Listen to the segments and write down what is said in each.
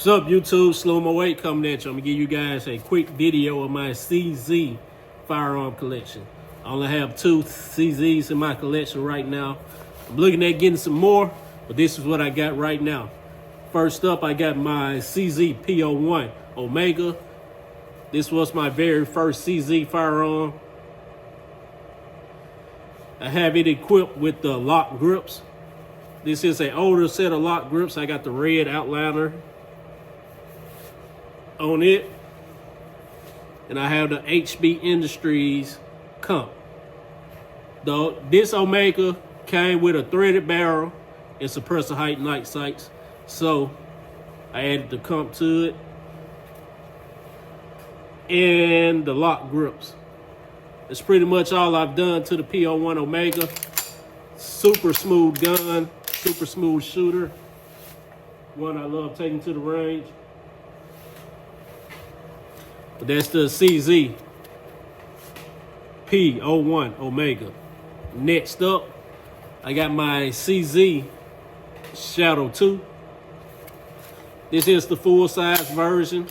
What's up, YouTube? Slow my weight coming at you. I'm gonna give you guys a quick video of my CZ firearm collection. I only have 2 CZs in my collection right now. I'm looking at getting some more, but this is what I got right now. First up, I got my CZ p01 Omega. This was my very first CZ firearm. I have it equipped with the lock grips. This is an older set of lock grips. I got the red outliner on it, and I have the HB Industries comp. This Omega came with a threaded barrel and suppressor height night sights, so I added the comp to it and the lock grips. That's pretty much all I've done to the p01 Omega. Super smooth gun, super smooth shooter, one I love taking to the range. But that's the CZ p01 Omega. Next up, I got my CZ Shadow 2. This is the full-size version.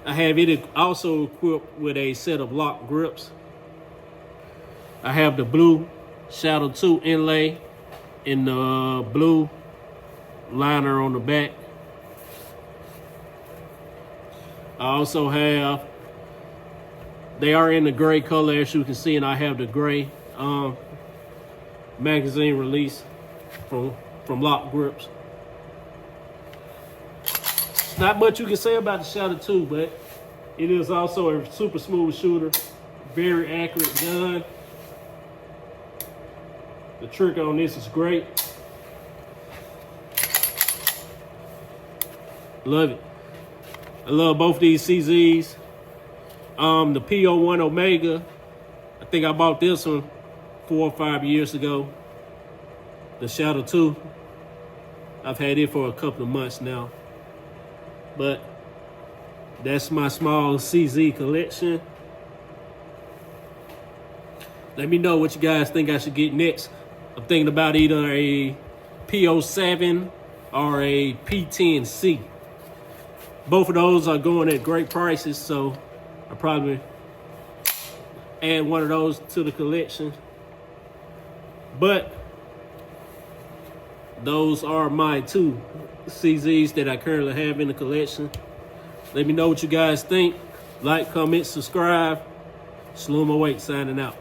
I have it also equipped with a set of lock grips. I have the blue Shadow 2 inlay and the blue liner on the back. I also have, they are in the gray color as you can see, and I have the gray magazine release from lock grips. Not much you can say about the Shadow 2, but it is also a super smooth shooter, very accurate gun. The trigger on this is great. Love it. I love both these CZs. The p01 Omega, I think I bought this one 4 or 5 years ago. The Shadow 2, I've had it for a couple of months now. But that's my small CZ collection. Let me know what you guys think I should get next. I'm thinking about either a p07 or a p10C. Both of those are going at great prices, so I'll probably add one of those to the collection. But those are my 2 CZs that I currently have in the collection. Let me know what you guys think. Like, comment, subscribe. Slow my weight signing out.